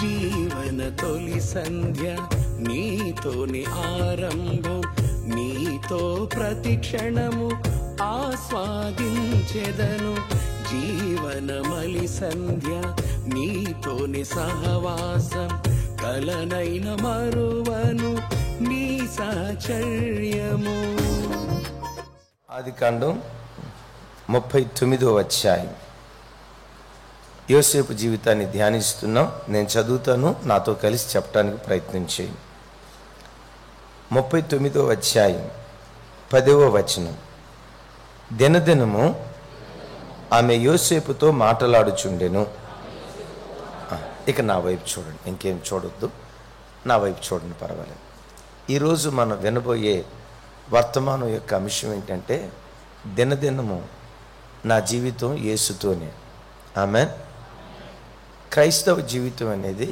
జీవన తొలి సంధ్య నీతోని ఆరంభం, నీతో ప్రతి క్షణము ఆస్వాదించెదను. జీవన మలి సంధ్య నీతోని సహవాసం, కలనైన మరువను నీ సాచర్యము. ఆదికాండం 39వ అధ్యాయం. యోసేపు జీవితాన్ని ధ్యానిస్తున్నాం. నేను చదువుతాను, నాతో కలిసి చెప్పడానికి ప్రయత్నం చేయండి. 39వ అధ్యాయం 10వ వచనం. దినదినము ఆమె యోసేపుతో మాట్లాడుచుండెను. ఇక నా వైపు చూడండి, ఇంకేం చూడొద్దు, నా వైపు చూడండి, పర్వాలేదు. ఈరోజు మనం వినబోయే వర్తమానం యొక్క అంశం ఏంటంటే, దినదినము నా జీవితం యేసుతోనే. ఆమేన్. క్రైస్తవ జీవితం అనేది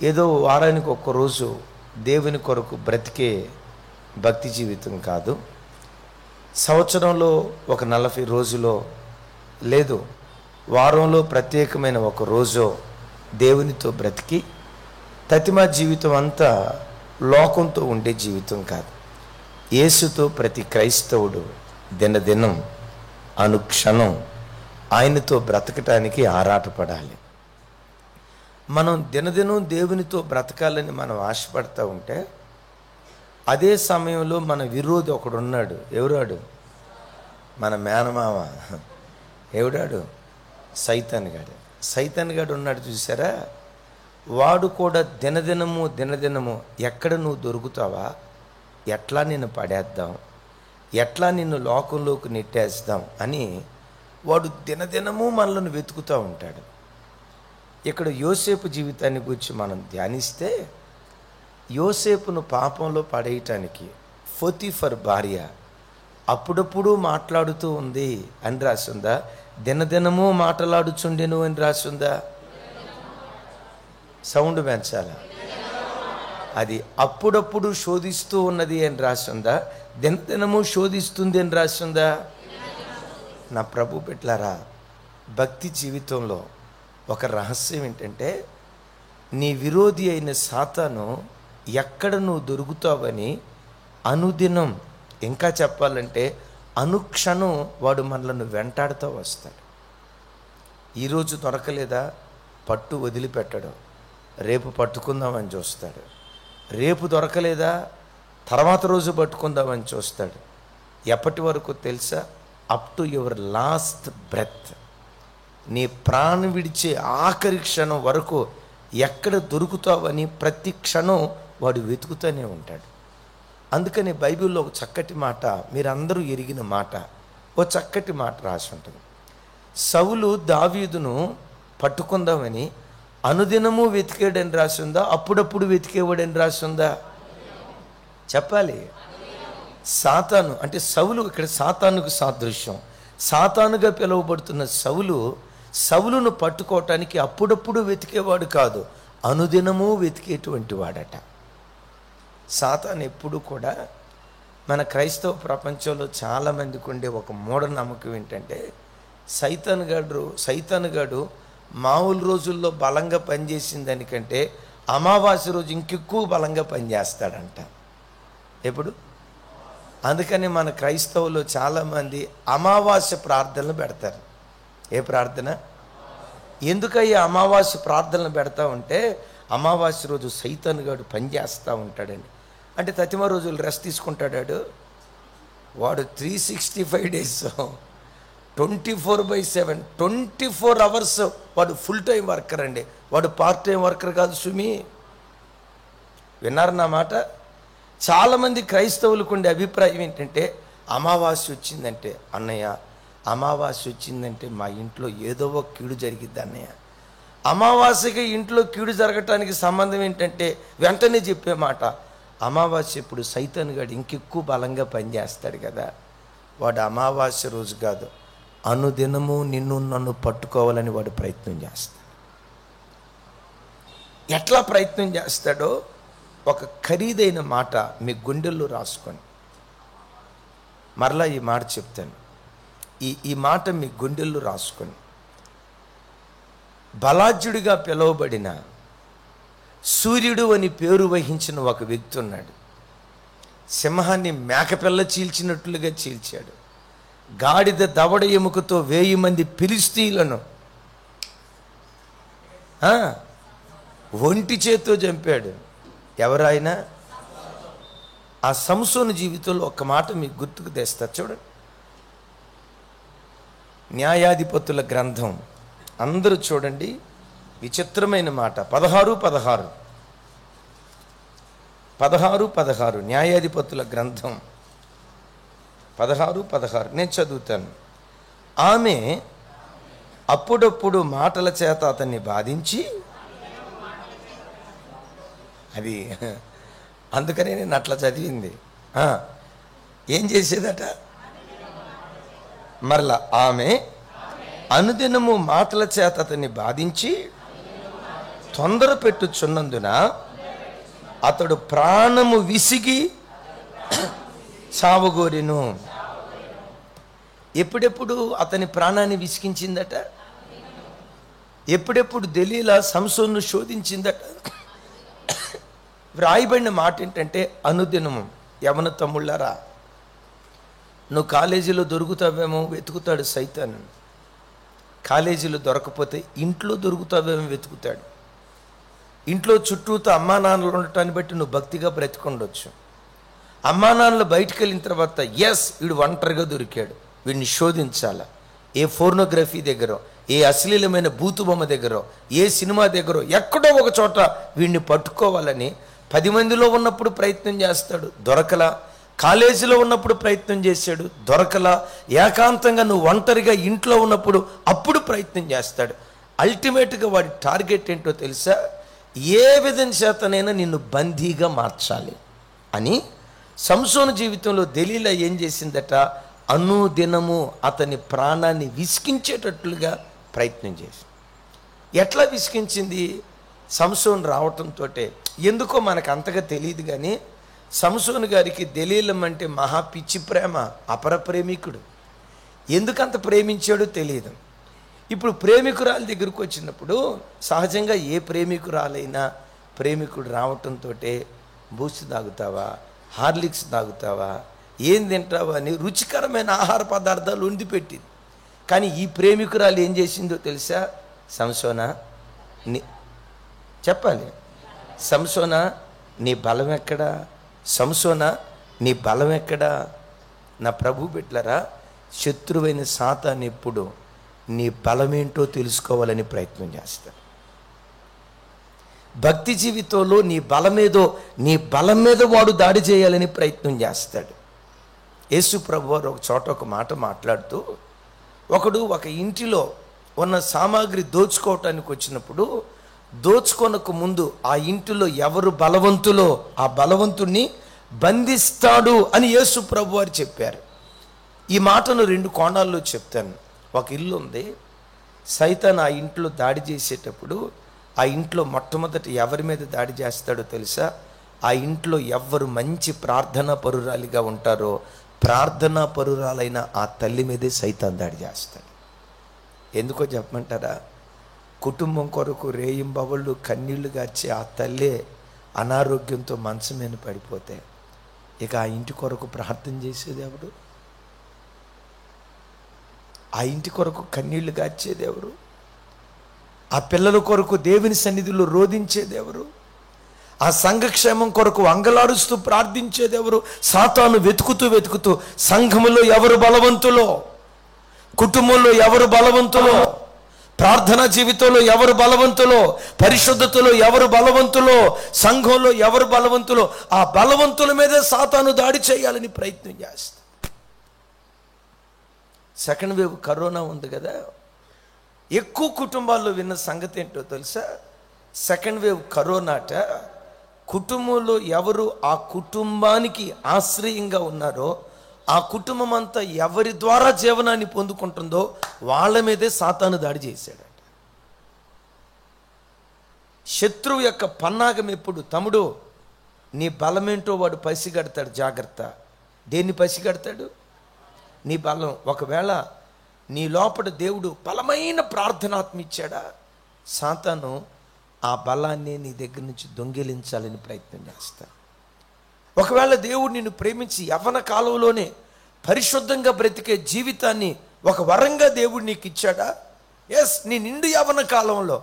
ఏదో వారానికి ఒక్కరోజు దేవుని కొరకు బ్రతికే భక్తి జీవితం కాదు. సంవత్సరంలో ఒక 40 రోజులో, లేదు వారంలో ప్రత్యేకమైన ఒక రోజు దేవునితో బ్రతికి తతిమా జీవితం అంతా లోకంతో ఉండే జీవితం కాదు. యేసుతో ప్రతి క్రైస్తవుడు దినదినం అనుక్షణం ఆయనతో బ్రతకటానికి ఆరాటపడాలి. మనం దినదినం దేవునితో బ్రతకాలని మనం ఆశపడతా ఉంటే, అదే సమయంలో మన విరోధి ఒకడున్నాడు. ఎవరాడు? మన మేనమామ. ఎవడాడు? సైతాన్గాడు. సైతాన్గాడు ఉన్నాడు, చూసారా? వాడు కూడా దినదినము ఎక్కడ నువ్వు దొరుకుతావా, ఎట్లా నిన్ను పడేద్దాం, ఎట్లా నిన్ను లోకంలోకి నెట్టేద్దాం అని వాడు దినదినము మనల్ని వెతుకుతూ ఉంటాడు. ఇక్కడ యోసేపు జీవితాన్ని గురించి మనం ధ్యానిస్తే, యోసేపును పాపంలో పడేయటానికి పోతీఫర్ భార్య అప్పుడప్పుడు మాట్లాడుతూ ఉంది అని రాసిందా? దినదినము మాట్లాడుచుండెను అని రాసిందా? సౌండ్ పెంచాలా? అది అప్పుడప్పుడు శోధిస్తూ ఉన్నది అని రాసిందా? దినదినము శోధిస్తుంది అని రాసిందా? నా ప్రభు బిడ్డలారా, భక్తి జీవితంలో ఒక రహస్యం ఏంటంటే, నీ విరోధి అయిన సాతాను ఎక్కడ నువ్వు దొరుకుతావని అనుదినం, ఇంకా చెప్పాలంటే అనుక్షణం వాడు మనల్ని వెంటాడుతూ వస్తాడు. ఈరోజు దొరకలేదా, పట్టు వదిలిపెట్టడం, రేపు పట్టుకుందామని చూస్తాడు. రేపు దొరకలేదా, తర్వాత రోజు పట్టుకుందామని చూస్తాడు. ఎప్పటి వరకు తెలుసా? Up to your last breath. నీ ప్రాణం విడిచే ఆఖరి క్షణం వరకు ఎక్కడ దొరుకుతావని ప్రతి క్షణం వాడు వెతుకుతూనే ఉంటాడు. అందుకని బైబిల్లో ఒక చక్కటి మాట, మీరందరూ ఎరిగిన మాట, ఓ చక్కటి మాట రాసి ఉంటుంది. సౌలు దావీదును పట్టుకుందామని అనుదినము వెతికాడని రాసిందా, అప్పుడప్పుడు వెతికేవాడని రాసిందా? చెప్పాలి. సాతాను అంటే సౌలు, ఇక్కడ సాతానుకు సాదృశ్యం. సాతానుగా పిలువబడుతున్న సౌలును పట్టుకోవటానికి అప్పుడప్పుడు వెతికేవాడు కాదు, అనుదినము వెతికేటువంటి వాడట. సాతాను ఎప్పుడు కూడా మన క్రైస్తవ ప్రపంచంలో చాలామందికి ఉండే ఒక మూఢనమ్మకం ఏంటంటే, సైతాను గాడు మామూలు రోజుల్లో బలంగా పనిచేసిన దానికంటే అమావాస్య రోజు ఇంకెక్కువ బలంగా పనిచేస్తాడంట. ఎప్పుడు? అందుకని మన క్రైస్తవులు చాలామంది అమావాస్య ప్రార్థనలు పెడతారు. ఏ ప్రార్థన? ఎందుకయ్యా అమావాస్య ప్రార్థనలు పెడతా ఉంటే, అమావాస్య రోజు సైతాను గాడు పనిచేస్తూ ఉంటాడని. అంటే తతిమ రోజులు రెస్ట్ తీసుకుంటాడు వాడు. 365 days 24/7 24 hours వాడు ఫుల్ టైం వర్కర్ అండి. వాడు పార్ట్ టైం వర్కర్ కాదు సుమి. విన్నారు నా మాట? చాలామంది క్రైస్తవులకు ఉండే అభిప్రాయం ఏంటంటే, అమావాస్య వచ్చిందంటే, అన్నయ్య అమావాస్య వచ్చిందంటే మా ఇంట్లో ఏదో ఒక కీడు జరిగిద్ది అన్నయ్య. అమావాస్యకి ఇంట్లో కీడు జరగటానికి సంబంధం ఏంటంటే, వెంటనే చెప్పే మాట, అమావాస్య ఇప్పుడు సైతాను గాడు ఇంకెక్కువ బలంగా పనిచేస్తాడు కదా, వాడు అమావాస్య రోజు కాదు అనుదినము నిన్ను నన్ను పట్టుకోవాలని వాడు ప్రయత్నం చేస్తాడు. ఎట్లా ప్రయత్నం చేస్తాడో ఒక ఖరీదైన మాట మీ గుండెల్లో రాసుకొని, మరలా ఈ మాట చెప్తాను, ఈ మాట మీ గుండెల్లో రాసుకొని, బలాఢ్యుడిగా పిలువబడిన సూర్యుడు అని పేరు వహించిన ఒక వ్యక్తి ఉన్నాడు. సింహాన్ని మేకపిల్ల చీల్చినట్లుగా చీల్చాడు. గాడిద దవడ ఎముకతో 1000 మంది ఫిలిష్తీయులను ఒంటి చేత్తో చంపాడు. ఎవరైనా ఆ సంసోను జీవితంలో ఒక్క మాట మీకు గుర్తుకు తెస్తారు. చూడండి, న్యాయాధిపతుల గ్రంథం అందరూ చూడండి, విచిత్రమైన మాట. 16 న్యాయాధిపతుల గ్రంథం 16 నేను చదువుతాను. ఆమె అప్పుడప్పుడు మాటల చేత అతన్ని బాధించి, అది అందుకనే నేను అట్లా చదివింది. ఏం చేసేదట? మరలా ఆమె అనుదినము మాటల చేత అతన్ని బాధించి తొందర పెట్టుచున్నందున అతడు ప్రాణము విసిగి చావగోరెను. ఎప్పుడెప్పుడు అతని ప్రాణాన్ని విసిగించిందట? ఎప్పుడెప్పుడు దెలీలా సంసోన్ను శోధించిందట? వ్రాయబడిన మాట ఏంటంటే అనుదినము. యవన తమ్ముళ్ళారా, నువ్వు కాలేజీలో దొరుకుతావేమో వెతుకుతాడు సైతాన్. కాలేజీలో దొరకపోతే ఇంట్లో దొరుకుతావేమో వెతుకుతాడు. ఇంట్లో చుట్టూతో అమ్మా నాన్నలు ఉండటాన్ని బట్టి నువ్వు భక్తిగా బ్రతికొండొచ్చు. అమ్మా నాన్నలు బయటికి వెళ్ళిన తర్వాత వీడు ఒంటరిగా దొరికాడు, వీడిని శోధించాల. ఏ ఫోర్నోగ్రఫీ దగ్గర, ఏ అశ్లీలమైన బూతు బొమ్మ దగ్గర, ఏ సినిమా దగ్గర ఎక్కడో ఒక చోట వీడిని పట్టుకోవాలని 10 మందిలో ఉన్నప్పుడు ప్రయత్నం చేస్తాడు, దొరకలా. కాలేజీలో ఉన్నప్పుడు ప్రయత్నం చేశాడు, దొరకలా. ఏకాంతంగా నువ్వు ఒంటరిగా ఇంట్లో ఉన్నప్పుడు అప్పుడు ప్రయత్నం చేస్తాడు. అల్టిమేట్గా వాడి టార్గెట్ ఏంటో తెలుసా? ఏ విధం చేతనైనా నిన్ను బందీగా మార్చాలి అని. సంసోను జీవితంలో దెలీలా ఏం చేసిందట? అనుదినము అతని ప్రాణాన్ని విసిగించేటట్లుగా ప్రయత్నం చేసి. ఎట్లా విసిగించింది? సంసోను రావటంతో. ఎందుకో మనకు అంతగా తెలియదు కానీ సంసోను గారికి దెలీలం అంటే మహా పిచ్చి ప్రేమ, అపర ప్రేమికుడు. ఎందుకంత ప్రేమించాడో తెలియదు. ఇప్పుడు ప్రేమికురాల దగ్గరకు వచ్చినప్పుడు సహజంగా ఏ ప్రేమికురాలైనా ప్రేమికుడు రావటంతో బూస్ట్ తాగుతావా, హార్లిక్స్ తాగుతావా, ఏం తింటావా అని రుచికరమైన ఆహార పదార్థాలు వండి పెట్టింది. కానీ ఈ ప్రేమికురాలు ఏం చేసిందో తెలుసా? సంసోనా చెప్పాలి, సంసోనా నీ బలం ఎక్కడా? సంసోనా నీ బలం ఎక్కడా? నా ప్రభు బిడ్డలారా, శత్రువైన సాతాను ఎప్పుడు నీ బలమేంటో తెలుసుకోవాలని ప్రయత్నం చేస్తాడు. భక్తి జీవితంలో నీ బలం మీద వాడు దాడి చేయాలని ప్రయత్నం చేస్తాడు. యేసు ప్రభు వారు ఒక చోట ఒక మాట మాట్లాడుతూ, ఒకడు ఒక ఇంటిలో ఉన్న సామాగ్రి దోచుకోవటానికి వచ్చినప్పుడు దోచుకొనకు ముందు ఆ ఇంటిలో ఎవరు బలవంతులో ఆ బలవంతుణ్ణి బంధిస్తాడు అని యేసు ప్రభు వారు చెప్పారు. ఈ మాటను 2 కోణాల్లో చెప్తాను. ఒక ఇల్లు ఉంది, సైతాన్ ఆ ఇంట్లో దాడి చేసేటప్పుడు ఆ ఇంట్లో మొట్టమొదటి ఎవరి మీద దాడి చేస్తాడో తెలుసా? ఆ ఇంట్లో ఎవరు మంచి ప్రార్థనా పరురాలిగా ఉంటారో ప్రార్థనా పరురాలైన ఆ తల్లి మీదే సైతాన్ దాడి చేస్తాడు. ఎందుకో చెప్పమంటారా? కుటుంబం కొరకు రేయింబవళ్ళు కన్నీళ్లు గార్చి ఆ తల్లే అనారోగ్యంతో మంచం మీద పడిపోతే ఇక ఆ ఇంటి కొరకు ప్రార్థన చేసేది ఎవరు? ఆ ఇంటి కొరకు కన్నీళ్లు గార్చేది ఎవరు? ఆ పిల్లల కొరకు దేవుని సన్నిధిలో రోధించేది ఎవరు? ఆ సంఘక్షేమం కొరకు అంగలారుస్తూ ప్రార్థించేది ఎవరు? సాతాను వెతుకుతూ సంఘములో ఎవరు బలవంతులో, కుటుంబంలో ఎవరు బలవంతులో, ప్రార్థనా జీవితంలో ఎవరు బలవంతులో, పరిశుద్ధతలో ఎవరు బలవంతులో, సంఘంలో ఎవరు బలవంతులో, ఆ బలవంతుల మీదే సాతాను దాడి చేయాలని ప్రయత్నం చేస్తాడు. సెకండ్ వేవ్ కరోనా ఉంది కదా, ఎక్కువ కుటుంబాల్లో విన్న సంగతి ఏంటో తెలుసా? సెకండ్ వేవ్ కరోనాట కుటుంబంలో ఎవరు ఆ కుటుంబానికి ఆశ్రయంగా ఉన్నారో ఆ కుటుంబం అంతా ఎవరి ద్వారా జీవనాన్ని పొందుకుంటుందో వాళ్ళ మీదే సాతాను దాడి చేశాడట. శత్రువు యొక్క పన్నాగం ఎప్పుడు? తమ్ముడు, నీ బలమేంటో వాడు పసిగడతాడు. జాగ్రత్త. దేన్ని పసిగడతాడు? నీ బలం. ఒకవేళ నీ లోపల దేవుడు బలమైన ప్రార్థనాత్మ ఇచ్చాడా, సాతాను ఆ బలాన్ని నీ దగ్గర నుంచి దొంగిలించాలని ప్రయత్నం చేస్తాడు. ఒకవేళ దేవుడు నిన్ను ప్రేమించి యవ్వన కాలంలోనే పరిశుద్ధంగా బ్రతికే జీవితాన్ని ఒక వరంగా దేవుడు నీకు ఇచ్చాడా? ఎస్, నీ నిండు యవ్వన కాలంలో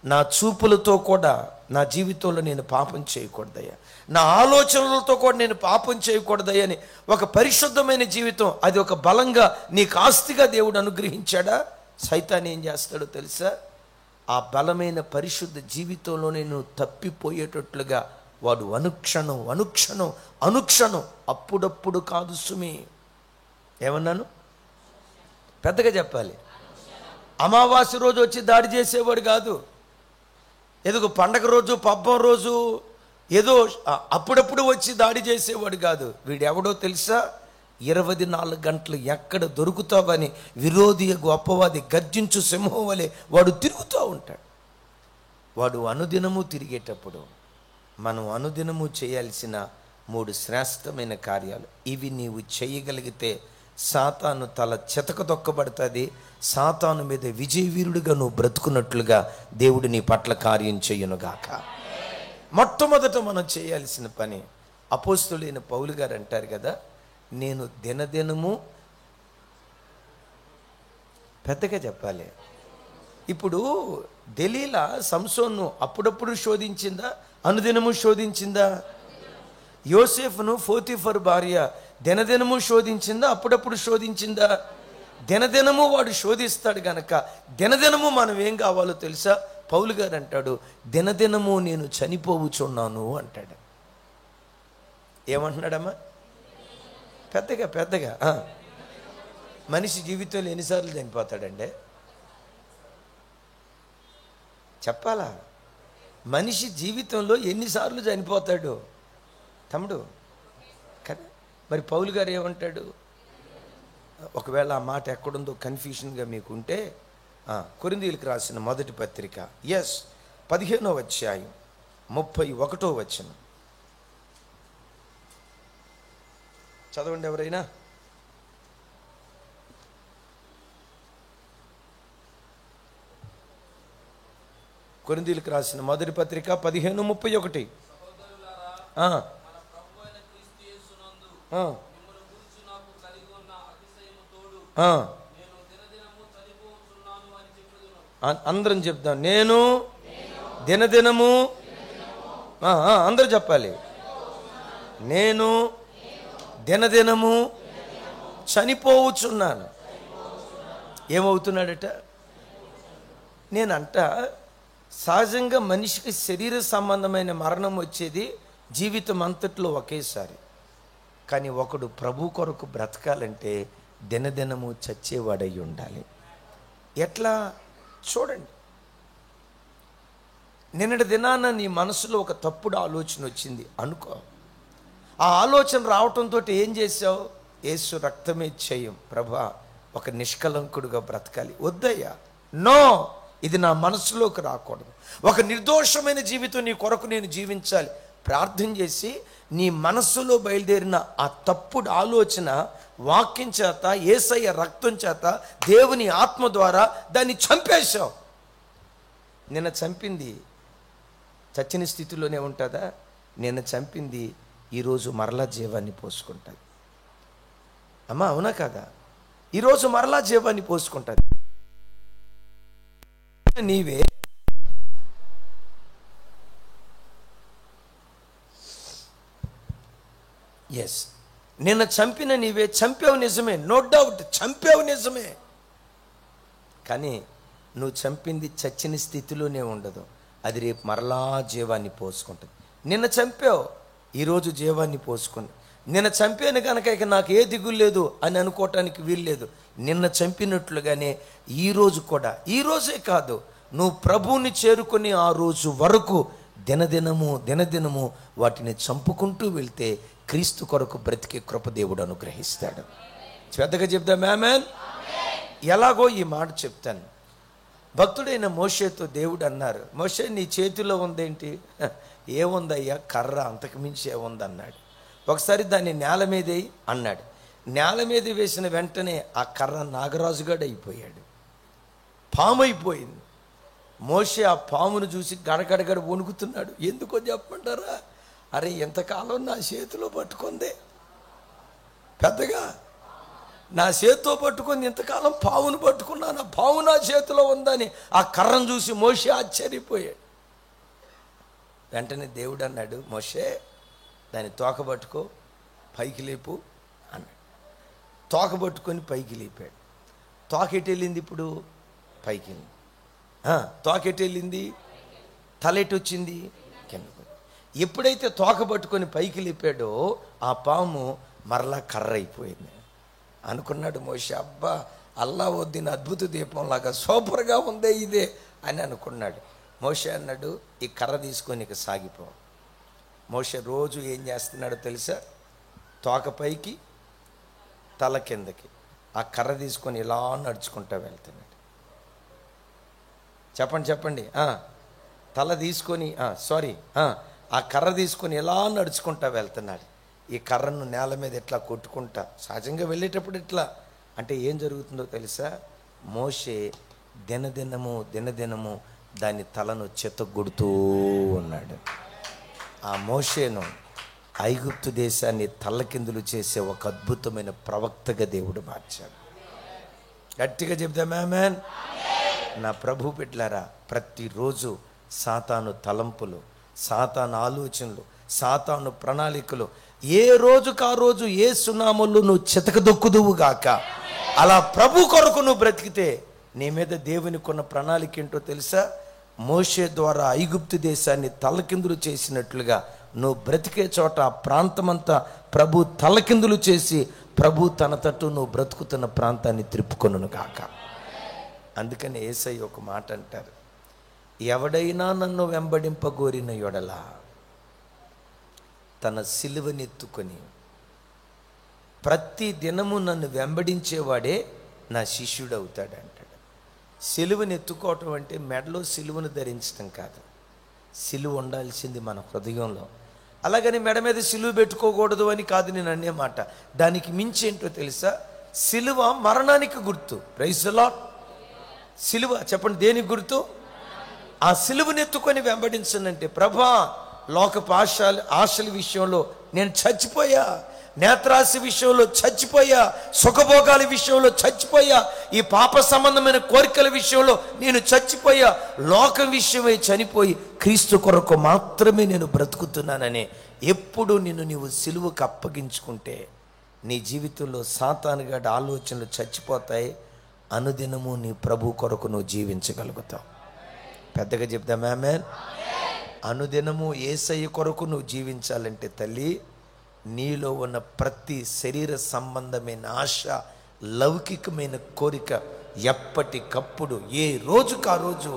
నా చూపులతో కూడా నా జీవితంలో నేను పాపం చేయకూడదయ్యా, నా ఆలోచనలతో కూడా నేను పాపం చేయకూడదయ్యా అని ఒక పరిశుద్ధమైన జీవితం, అది ఒక బలంగా నీకు ఆస్తిగా దేవుడు అనుగ్రహించాడా? సైతాన్ ఏం చేస్తాడో తెలుసా? ఆ బలమైన పరిశుద్ధ జీవితంలో నేను తప్పిపోయేటట్లుగా వాడు అనుక్షణం అనుక్షణం అనుక్షణం, అప్పుడప్పుడు కాదు సుమి, ఏమన్నాను పెద్దగా చెప్పాలి, అమావాస్య రోజు వచ్చి దాడి చేసేవాడు కాదు, ఏదో పండగ రోజు పబ్బం రోజు ఏదో అప్పుడప్పుడు వచ్చి దాడి చేసేవాడు కాదు. వీడెవడో తెలుసా? 24 గంటలు ఎక్కడ దొరుకుతావని విరోధి గొప్పవాది గర్జించు సింహం వలె వాడు తిరుగుతూ ఉంటాడు. వాడు అనుదినము తిరిగేటప్పుడు మనం అనుదినము చేయాల్సిన 3 శ్రేష్టమైన కార్యాలు, ఇవి నీవు చేయగలిగితే సాతాను తల చితకదొక్కబడుతుంది. సాతాను మీద విజయవీరుడిగా నువ్వు బ్రతుకున్నట్లుగా దేవుడు నీ పట్ల కార్యం చెయ్యునుగాక. మొట్టమొదట మనం చేయాల్సిన పని, అపోస్తలుడైన పౌలు గారు అంటారు కదా, నేను దినదినము, పెద్దగా చెప్పాలి. ఇప్పుడు దెలీలా సంసోన్ను అప్పుడప్పుడు శోధించిందా, అనుదినము శోధించిందా? యోసేఫ్ను పోతీఫర్ భార్య దినదినము శోధించిందా, అప్పుడప్పుడు శోధించిందా? దినదినము వాడు శోధిస్తాడు గనక దినదినము మనం ఏం కావాలో తెలుసా? పౌలు గారు అంటాడు, దినదినము నేను చనిపోవుచున్నాను అంటాడు. ఏమంటున్నాడమ్మా? పెద్దగా పెద్దగా. మనిషి జీవితంలో ఎన్నిసార్లు చనిపోతాడండి చెప్పాలా? మనిషి జీవితంలో ఎన్నిసార్లు చనిపోతాడు తమ్ముడు కదా? మరి పౌలు గారు ఏమంటాడు? ఒకవేళ ఆ మాట ఎక్కడుందో కన్ఫ్యూషన్గా మీకు ఉంటే కొరింథీయులకు రాసిన మొదటి పత్రిక 15వ అధ్యాయం 31వ వచనం చదవండి ఎవరైనా. కొరింథీయులకు రాసిన మొదటి పత్రిక 15:31. అందరం చెప్తాం, నేను దినదినము, అందరూ చెప్పాలి, నేను దినదినము చనిపోవచ్చున్నాను. ఏమవుతున్నాడట? నేనంట సహజంగా మనిషికి శరీర సంబంధమైన మరణం వచ్చేది జీవితం అంతట్లో ఒకేసారి. కానీ ఒకడు ప్రభు కొరకు బ్రతకాలంటే దినదినము చచ్చేవాడై ఉండాలి. ఎట్లా చూడండి, నిన్నటి దినాన నీ మనసులో ఒక తప్పుడు ఆలోచన వచ్చింది అనుకో. ఆ ఆలోచన రావటంతో ఏం చేసావు? యేసు రక్తమే చేయం ప్రభా, ఒక నిష్కలంకుడుగా బ్రతకాలి. వద్దయ్యా, నో, ఇది నా మనసులోకి రాకూడదు. ఒక నిర్దోషమైన జీవితం నీ కొరకు నేను జీవించాలి. ప్రార్థన చేసి నీ మనస్సులో బయలుదేరిన ఆ తప్పుడు ఆలోచన వాక్యం చేత, యేసయ్య రక్తం చేత, దేవుని ఆత్మ ద్వారా దాన్ని చంపేశావు. నిన్న చంపింది చచ్చిన స్థితిలోనే ఉంటుందా? నిన్న చంపింది ఈరోజు మరలా జీవాన్ని పోసుకుంటుంది. అమ్మా అవునా కదా? ఈరోజు మరలా జీవాన్ని పోసుకుంటుంది. నీవే నిన్న చంపిన నీవే, చంపావు నిజమే, నో డౌట్, చంపావు నిజమే. కానీ నువ్వు చంపింది చచ్చిన స్థితిలోనే ఉండదు, అది రేపు మరలా జీవాన్ని పోసుకుంటుంది. నిన్న చంపావు, ఈరోజు జీవాన్ని పోసుకుంది. నిన్న చంపాను కనుక ఇక నాకు ఏ దిగులు లేదు అని అనుకోవటానికి వీల్లేదు. నిన్న చంపినట్లుగానే ఈరోజు కూడా, ఈరోజే కాదు, నువ్వు ప్రభువుని చేరుకుని ఆ రోజు వరకు దినదినము దినదినము వాటిని చంపుకుంటూ వెళ్తే క్రీస్తు కొరకు బ్రతికే కృప దేవుడు అనుగ్రహిస్తాడు. పెద్దగా చెప్దాం ఆమేన్. ఎలాగో ఈ మాట చెప్తాను. భక్తుడైన మోషేతో దేవుడు అన్నారు, మోషే నీ చేతిలో ఉందేంటి? ఏముందయ్యా, కర్ర, అంతకుమించి ఏముందన్నాడు. ఒకసారి దాన్ని నేల మీదే అన్నాడు. నేల మీద వేసిన వెంటనే ఆ కర్ర నాగరాజుగాడు అయిపోయాడు, పాము అయిపోయింది. మోషే ఆ పామును చూసి గడగడగడ వణుకుతున్నాడు. ఎందుకో చెప్పమంటారా? అరే, ఎంతకాలం నా చేతిలో పట్టుకుంది, పెద్దగా నా చేతితో పట్టుకుంది, ఎంతకాలం పావును పట్టుకున్నాను, ఆ పావు నా చేతిలో ఉందని ఆ కర్రను చూసి మోషే ఆశ్చర్యపోయాడు. వెంటనే దేవుడు అన్నాడు, మోషే దాన్ని తోక పట్టుకో, పైకి లేపు అన్నాడు. తోక పట్టుకొని పైకి లేపాడు. తోక ఎటు వెళ్ళింది? ఇప్పుడు పైకి వెళ్ళింది. తోక ఎటు వెళ్ళింది? తల ఎటు వచ్చింది? కింద. ఎప్పుడైతే తోక పట్టుకొని పైకి లేపాడో ఆ పాము మరలా కర్ర అయిపోయింది. అనుకున్నాడు మోషే, అబ్బా అల్లా వద్దిన అద్భుత దీపంలాగా సూపర్గా ఉందే ఇదే అని అనుకున్నాడు. మోషే అన్నాడు, ఈ కర్ర తీసుకొని ఇక సాగిపో. మోషే రోజు ఏం చేస్తున్నాడో తెలుసా? తోక పైకి, తల కిందకి ఆ కర్ర తీసుకొని ఇలా నడుచుకుంటూ వెళ్తున్నాడు. చెప్పండి. తల తీసుకొని ఆ కర్ర తీసుకొని ఎలా నడుచుకుంటా వెళ్తున్నాడు. ఈ కర్రను నేల మీద ఎట్లా కొట్టుకుంటా, సహజంగా వెళ్ళేటప్పుడు ఇట్లా అంటే ఏం జరుగుతుందో తెలుసా? మోషే దినదినము దాని తలను చెత్తగొడుతూ ఉన్నాడు. ఆ మోషేను ఐగుప్తు దేశాన్ని తల్లకిందులు చేసే ఒక అద్భుతమైన ప్రవక్తగా దేవుడు మార్చాడు. గట్టిగా చెప్దాం ఆమేన్. నా ప్రభు బిడ్డలారా, ప్రతిరోజు సాతాను తలంపులు, సాతాను ఆలోచనలు, సాతాను ప్రణాళికలు ఏ రోజుకు ఆ రోజు ఏ సునాములు నువ్వు చితకదొక్కుదువుగాక. అలా ప్రభు కొరకు నువ్వు బ్రతికితే నీ మీద దేవునికి ఉన్న ప్రణాళిక ఏంటో తెలుసా? మోషే ద్వారా ఐగుప్తు దేశాన్ని తలకిందులు చేసినట్లుగా నువ్వు బ్రతికే చోట ఆ ప్రాంతమంతా ప్రభు తలకిందులు చేసి ప్రభు తన తట్టు నువ్వు బ్రతుకుతున్న ప్రాంతాన్ని త్రిప్పుకొనును గాక. అందుకని యేసయ్య ఒక మాట అంటారు, ఎవడైనా నన్ను వెంబడింపగోరిన యొడల తన సిలువనెత్తుకొని ప్రతి దినము నన్ను వెంబడించేవాడే నా శిష్యుడు అవుతాడు అంటాడు. సిలువనెత్తుకోవటం అంటే మెడలో సిలువను ధరించడం కాదు, సిలువ ఉండాల్సింది మన హృదయంలో. అలాగని మెడ మీద సిలువ పెట్టుకోకూడదు అని కాదు నేను అనే మాట. దానికి మించి ఏంటో తెలుసా? సిలువ మరణానికి గుర్తు. Praise the lord. సిలువ చెప్పండి దేనికి గుర్తు? ఆ సిలువనెత్తుకొని వెంబడించనంటే, ప్రభా లోకపు ఆశల విషయంలో నేను చచ్చిపోయా, నేత్రాశ విషయంలో చచ్చిపోయా, సుఖభోగాల విషయంలో చచ్చిపోయా, ఈ పాప సంబంధమైన కోరికల విషయంలో నేను చచ్చిపోయా, లోకం విషయమై చనిపోయి క్రీస్తు కొరకు మాత్రమే నేను బ్రతుకుతున్నానని ఎప్పుడు నీవు సిలువకు అప్పగించుకుంటే నీ జీవితంలో సాతానుగాడి ఆలోచనలు చచ్చిపోతాయి. అనుదినము నీ ప్రభు కొరకు నువ్వు జీవించగలుగుతావు. పెద్దగా చెప్దాం ఆమేన్. అనుదినము యేసయ్య కొరకు నువ్వు జీవించాలంటే తల్లి, నీలో ఉన్న ప్రతి శరీర సంబంధమైన ఆశ, లౌకికమైన కోరిక ఎప్పటికప్పుడు ఏ రోజుకు ఆ రోజు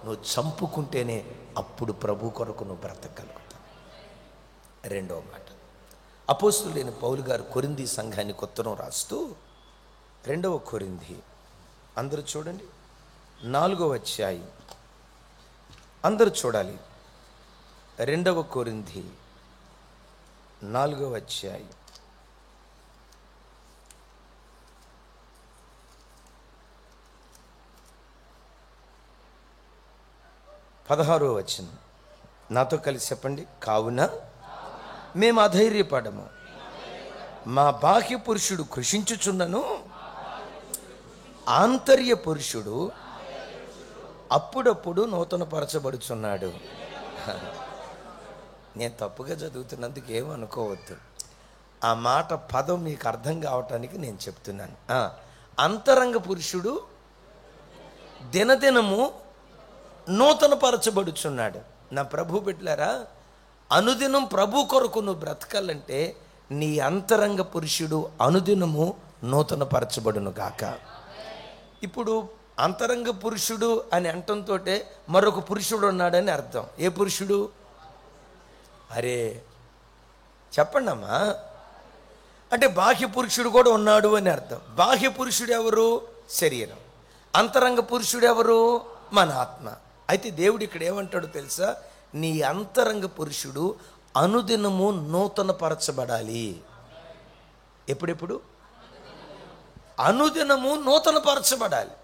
నువ్వు చంపుకుంటేనే అప్పుడు ప్రభు కొరకు నువ్వు బ్రతకగలుగుతావు. రెండవ మాట, అపోస్తులైన పౌలు గారు కొరింథీ సంఘానికి ఉత్తరం రాస్తూ 2వ కొరింథీ, అందరూ చూడండి, 4వ అధ్యాయం, అందరూ చూడాలి. 2వ కొరింథీ 4వ అధ్యాయం 16వ వచనం నాతో కలిసి చెప్పండి. కావున మేము అధైర్యపడము, మా బాహ్య పురుషుడు కృషించుచున్నను, ఆంతర్య పురుషుడు అప్పుడప్పుడు నూతనపరచబడుచున్నాడు. నేను తప్పుగా చదువుతున్నందుకు ఏమనుకోవద్దు. ఆ మాట పదం మీకు అర్థం కావటానికి నేను చెప్తున్నాను. అంతరంగ పురుషుడు దినదినము నూతనపరచబడుచున్నాడు. నా ప్రభు బిడ్డలారా, అనుదినం ప్రభు కొరకు నువ్వు బ్రతకాలంటే నీ అంతరంగ పురుషుడు అనుదినము నూతనపరచబడును గాక. ఇప్పుడు అంతరంగ పురుషుడు అని అంటంతో మరొక పురుషుడు ఉన్నాడని అర్థం. ఏ పురుషుడు? అరే చెప్పండి అమ్మా. అంటే బాహ్య పురుషుడు కూడా ఉన్నాడు అని అర్థం. బాహ్య పురుషుడు ఎవరు? శరీరం. అంతరంగ పురుషుడు ఎవరు? మన ఆత్మ. అయితే దేవుడు ఇక్కడ ఏమంటాడు తెలుసా? నీ అంతరంగ పురుషుడు అనుదినము నూతనపరచబడాలి. ఎప్పుడెప్పుడు? అనుదినము నూతనపరచబడాలి.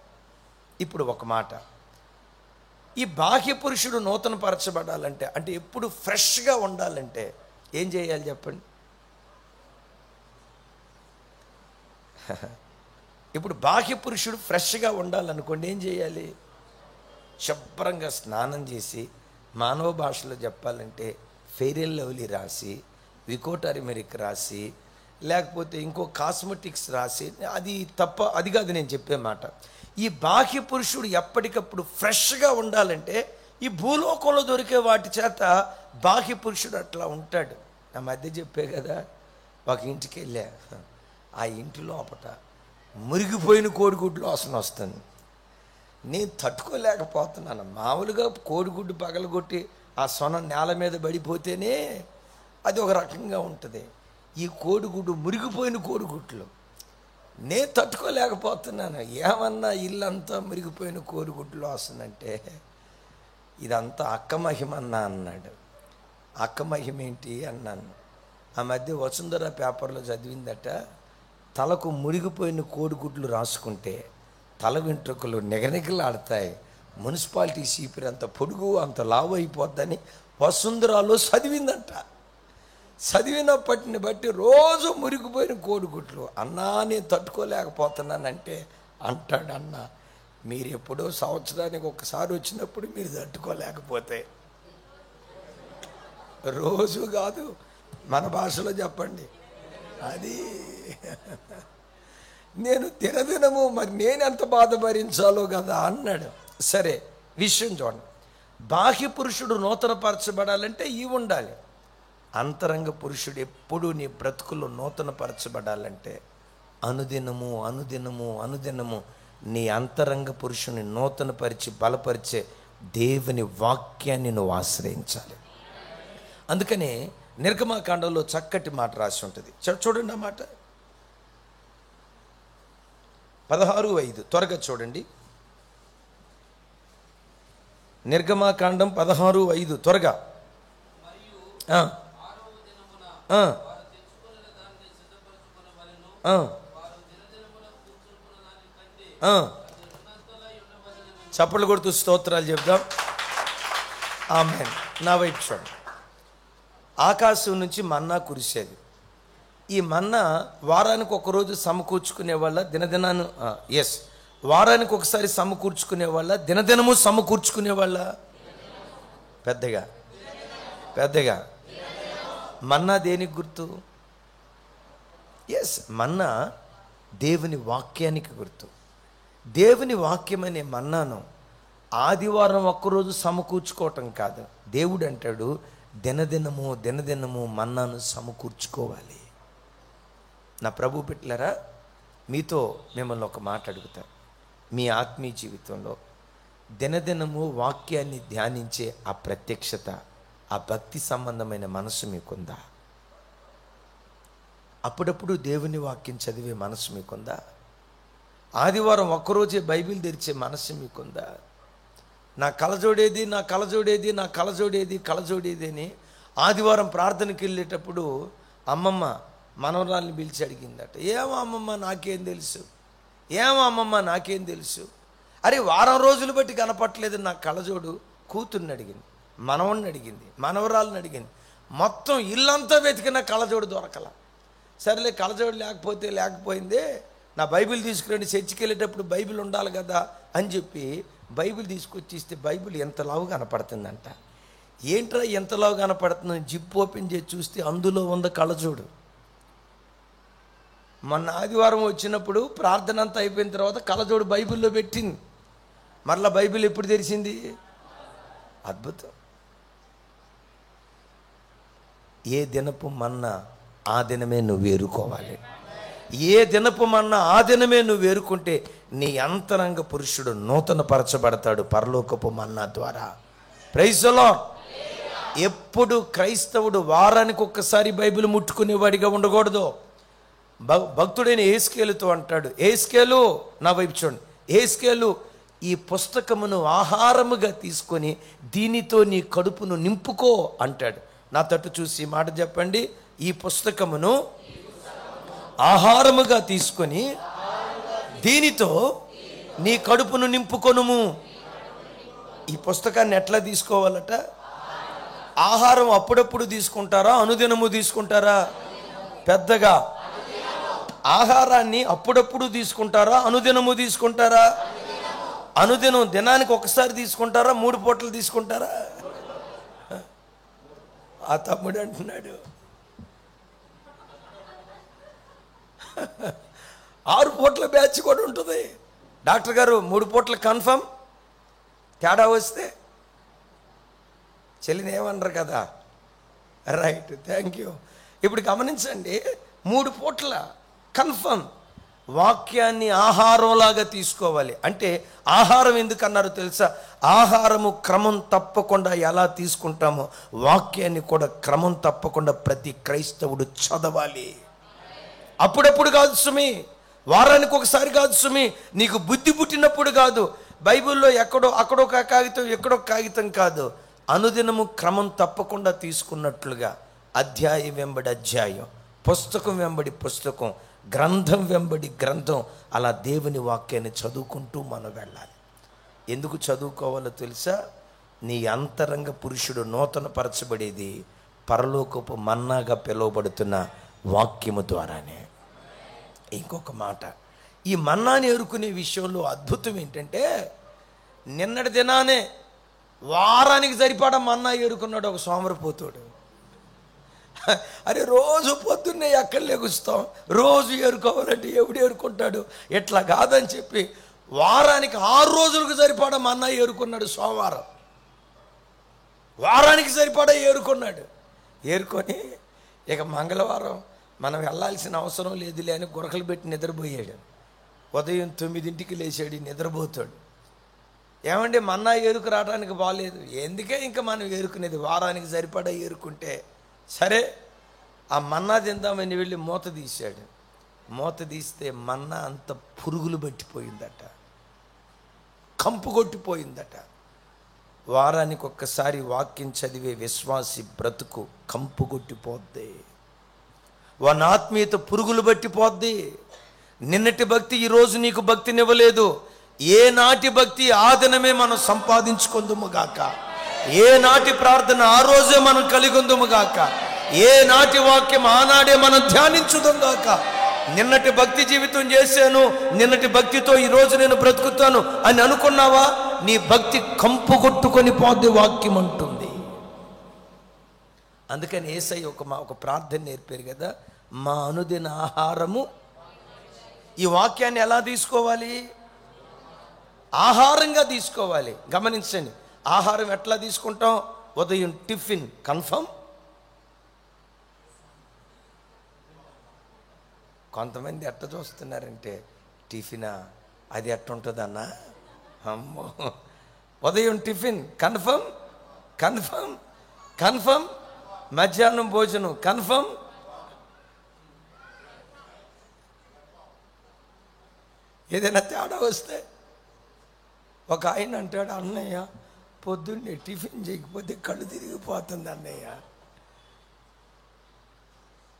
ఇప్పుడు ఒక మాట, ఈ బాహ్య పురుషుడు నూతన పరచబడాలంటే, అంటే ఎప్పుడు ఫ్రెష్గా ఉండాలంటే ఏం చేయాలి చెప్పండి? ఇప్పుడు బాహ్య పురుషుడు ఫ్రెష్గా ఉండాలనుకోండి, ఏం చేయాలి? శుభ్రంగా స్నానం చేసి, మానవ భాషలో చెప్పాలంటే ఫెయిర్ అండ్ లవ్లీ రాసి, వికోటరీ మెరిక్ రాసి, లేకపోతే ఇంకో కాస్మెటిక్స్ రాసి, అది తప్ప, అది కాదు నేను చెప్పే మాట. ఈ బాహ్య పురుషుడు ఎప్పటికప్పుడు ఫ్రెష్గా ఉండాలంటే ఈ భూలోకంలో దొరికే వాటి చేత బాహ్య పురుషుడు అట్లా ఉంటాడు. నా మధ్య చెప్పే కదా, ఒక ఇంటికి వెళ్ళా, ఆ ఇంటి లోపట మురిగిపోయిన కోడిగుడ్లు వాసన వస్తుంది. నేను తట్టుకోలేకపోతున్నాను. మామూలుగా కోడిగుడ్డు పగలగొట్టి ఆ సొన నేల మీద పడిపోతేనే అది ఒక రకంగా ఉంటుంది. ఈ కోడిగుడ్డు మురిగిపోయిన కోడిగుడ్లు నేను తట్టుకోలేకపోతున్నాను. ఏమన్నా ఇల్లంతా మురిగిపోయిన కోడిగుడ్లు వస్తుందంటే ఇదంతా అక్క మహిమ అన్నాడు. అక్క మహిమ ఏంటి అన్నాను. ఆ మధ్య వసుంధర పేపర్లో చదివిందట, తలకు మురిగిపోయిన కోడిగుడ్లు రాసుకుంటే తల వెంట్రుకలు నిగనిగలాడతాయి, మున్సిపాలిటీ చీపిరి అంత పొడుగు అంత లావు అయిపోద్దని వసుంధరలో చదివిందంట. చదివినప్పటిని బట్టి రోజు మురిగిపోయిన కోడిగుడ్లు. అన్నా నేను తట్టుకోలేకపోతున్నానంటే అంటాడు, అన్న మీరు ఎప్పుడో సంవత్సరానికి ఒకసారి వచ్చినప్పుడు మీరు తట్టుకోలేకపోతే, రోజు కాదు, మన భాషలో చెప్పండి అది. నేను దినదినము మరి నేను ఎంత బాధ భరించాలో కదా అన్నాడు. సరే, విషయం చూడండి. బాహ్య పురుషుడు నూతన పరచబడాలంటే ఇవి ఉండాలి. అంతరంగ పురుషుడు ఎప్పుడు నీ బ్రతుకుల్లో నూతన పరచబడాలంటే అనుదినము అనుదినము అనుదినము నీ అంతరంగ పురుషుని నూతన పరిచి బలపరిచే దేవుని వాక్యాన్ని నువ్వు ఆశ్రయించాలి. అందుకనే నిర్గమాకాండంలో చక్కటి మాట రాసి ఉంటుంది. చూడండి ఆ మాట 16:5 త్వరగా చూడండి. నిర్గమాకాండం 16:5 త్వరగా. చప్పట్లు కొడుతూ స్తోత్రాలు చెప్దాం. ఆమేన్. నా వైపు చూడండి. ఆకాశం నుంచి మన్నా కురిసేది. ఈ మన్నా వారానికి ఒకరోజు సమకూర్చుకునే వాళ్ళ, దినదినాను వారానికి ఒకసారి సమకూర్చుకునే వాళ్ళ, దినదినము సమకూర్చుకునే వాళ్ళ. పెద్దగా పెద్దగా మన్నా దేనికి గుర్తు? మన్నా దేవుని వాక్యానికి గుర్తు. దేవుని వాక్యం అనే మన్నాను ఆదివారం ఒక్కరోజు సమకూర్చుకోవటం కాదు. దేవుడు అంటాడు, దినదినము దినదినము మన్నాను సమకూర్చుకోవాలి. నా ప్రభు బిడ్డలారా, మీతో మిమ్మల్ని ఒక మాట అడుగుతా. మీ ఆత్మీయ జీవితంలో దినదినము వాక్యాన్ని ధ్యానించే ఆ ప్రత్యక్షత, ఆ భక్తి సంబంధమైన మనసు మీకుందా? అప్పుడప్పుడు దేవుని వాక్యం చదివే మనసు మీకుందా? ఆదివారం ఒక్కరోజే బైబిల్ తెరిచే మనసు మీకుందా? నా కలజోడేది, నా కలజోడేది, నా కలజోడేది, కలజోడేది అని ఆదివారం ప్రార్థనకి వెళ్ళేటప్పుడు అమ్మమ్మ మనవరాల్ని పిలిచి అడిగిందట. ఏమో అమ్మమ్మ నాకేం తెలుసు, ఏమో అమ్మమ్మ నాకేం తెలుసు. అరే వారం రోజులు బట్టి కనపట్లేదు నా కలజోడు. కూతుర్ని అడిగింది, మనవణ్ణి అడిగింది, మనవరాలను అడిగింది. మొత్తం ఇల్లంతా వెతికిన కలజోడు దొరకల. సరేలే కలజోడు లేకపోతే లేకపోయిందే, నా బైబిల్ తీసుకురండి, చర్చికి వెళ్ళేటప్పుడు బైబిల్ ఉండాలి కదా అని చెప్పి బైబిల్ తీసుకొచ్చి ఇస్తే బైబిల్ ఎంతలావు కనపడుతుందంట. ఏంట్రా ఎంతలావు కనపడుతుందని జిప్ ఓపెన్ చేసి చూస్తే అందులో ఉంది కలజోడు. మొన్న ఆదివారం వచ్చినప్పుడు ప్రార్థన అంతా అయిపోయిన తర్వాత కలజోడు బైబిల్లో పెట్టింది. మరలా బైబిల్ ఎప్పుడు తెరిచింది? అద్భుతం. ఏ దినపు మన్నా ఆ దినమే నువ్వు వేరుకోవాలి. ఏ దినపు మన్నా ఆ దినమే నువ్వు వేరుకుంటే నీ అంతరంగ పురుషుడు నూతన పరచబడతాడు పరలోకపు మన్నా ద్వారా. Praise the lord. ఎప్పుడు క్రైస్తవుడు వారానికి ఒక్కసారి బైబిల్ ముట్టుకునేవాడిగా ఉండకూడదు. భక్తుడైన ఏస్కేలుతో అంటాడు, ఏస్కేలు నా వైపు చూడండి, ఏస్కేలు ఈ పుస్తకమును ఆహారముగా తీసుకొని దీనితో నీ కడుపును నింపుకో అంటాడు. నా తట్టు చూసి మాట చెప్పండి, ఈ పుస్తకమును ఆహారముగా తీసుకొని దీనితో నీ కడుపును నింపుకొనుము. ఈ పుస్తకాన్ని ఎట్లా తీసుకోవాలట? ఆహారం అప్పుడప్పుడు తీసుకుంటారా, అనుదినము తీసుకుంటారా? పెద్దగా ఆహారాన్ని అప్పుడప్పుడు తీసుకుంటారా, అనుదినము తీసుకుంటారా? అనుదినం, దినానికి ఒకసారి తీసుకుంటారా, 3 పూటలు తీసుకుంటారా? ఆ తమ్ముడు అంటున్నాడు 6 పూట్ల బ్యాచ్ కూడా ఉంటుంది. డాక్టర్ గారు 3 పూట్ల కన్ఫర్మ్, తేడా వస్తే చెల్లిని ఏమన్నారు కదా. Right, thank you. ఇప్పుడు గమనించండి, 3 పూట్ల కన్ఫర్మ్. వాక్యాన్ని ఆహారంలాగా తీసుకోవాలి. అంటే ఆహారం ఎందుకన్నారు తెలుసా? ఆహారము క్రమం తప్పకుండా ఎలా తీసుకుంటామో వాక్యాన్ని కూడా క్రమం తప్పకుండా ప్రతి క్రైస్తవుడు చదవాలి. అప్పుడప్పుడు కాదు సుమి, వారానికి ఒకసారి కాదు సుమి, నీకు బుద్ధి పుట్టినప్పుడు కాదు. బైబిల్లో ఎక్కడో అక్కడొక కాగితం ఎక్కడొక కాగితం కాదు, అనుదినము క్రమం తప్పకుండా తీసుకున్నట్లుగా అధ్యాయం వెంబడి అధ్యాయం, పుస్తకం వెంబడి పుస్తకం, గ్రంథం వెంబడి గ్రంథం, అలా దేవుని వాక్యాన్ని చదువుకుంటూ మనం వెళ్ళాలి. ఎందుకు చదువుకోవాలో తెలుసా? నీ అంతరంగ పురుషుడు నూతన పరచబడేది పరలోకపు మన్నాగా పిలువబడుతున్న వాక్యము ద్వారానే. ఇంకొక మాట, ఈ మన్నాని ఎరుకునే విషయంలో అద్భుతం ఏంటంటే, నిన్నటి దినానే వారానికి సరిపడా మన్నా ఏరుకున్నాడు ఒక సోమరిపోతుడు. అరే రోజు పొద్దున్నే ఎక్కడ లెగుస్తాం, రోజు ఏరుకోవాలంటే ఎవడు ఏరుకుంటాడు? ఎట్లా కాదని చెప్పి వారానికి 6 రోజులకు సరిపడా మన్నా ఏరుకున్నాడు. సోమవారం వారానికి సరిపడా ఏరుకున్నాడు. ఏరుకొని ఇక మంగళవారం మనం వెళ్ళాల్సిన అవసరం లేదులే అని గురకలు పెట్టి నిద్రపోయాడు. ఉదయం 9ంటికి లేచాడు, నిద్రపోతాడు. ఏమంటే మన్నా ఏరుకు రావడానికి బాగాలేదు, ఎందుకే ఇంకా మనం ఏరుకునేది, వారానికి సరిపడా ఏరుకుంటే సరే. ఆ మన్నా తిందామని వెళ్ళి మూత తీశాడు. మూత తీస్తే మన్నా అంత పురుగులు పట్టిపోయిందట, కంపు కొట్టిపోయిందట. వారానికి ఒక్కసారి వాక్యం చదివే విశ్వాసి బ్రతుకు కంపు కొట్టిపోద్ది, వాని ఆత్మీయత పురుగులు పట్టిపోద్ది. నిన్నటి భక్తి ఈరోజు నీకు భక్తినివ్వలేదు. ఏ నాటి భక్తి ఆ దినమే మనం సంపాదించుకుందుము గాక, ఏ నాటి ప్రార్థన ఆ రోజే మనం కలిగొందుము గాక, ఏ నాటి వాక్యం ఆనాడే మనం ధ్యానించుదాం గాక. నిన్నటి భక్తి జీవితం చేశాను, నిన్నటి భక్తితో ఈరోజు నేను బ్రతుకుతాను అని అనుకున్నావా? నీ భక్తి కంపు కొట్టుకొని పోద్ది, వాక్యం అంటుంది. అందుకని యేసయ్య ఒక ప్రార్థన నేర్పారు కదా, మా అనుదిన ఆహారము. ఈ వాక్యాన్ని ఎలా తీసుకోవాలి? ఆహారంగా తీసుకోవాలి. గమనించండి, ఆహారం ఎట్లా తీసుకుంటాం? ఉదయం టిఫిన్ కన్ఫర్మ్. కొంతమంది ఎట్ట చూస్తున్నారంటే, టిఫినా అది ఎట్టుంటుందన్నా, అమ్మో. ఉదయం టిఫిన్ కన్ఫర్మ్ కన్ఫర్మ్ కన్ఫర్మ్, మధ్యాహ్నం భోజనం కన్ఫర్మ్. ఏదైనా తేడా వస్తే ఒక ఆయన అంటాడు, అన్నయ్య పొద్దున్నే టిఫిన్ చేయకపోతే కళ్ళు తిరిగిపోతుంది అన్నయ్య.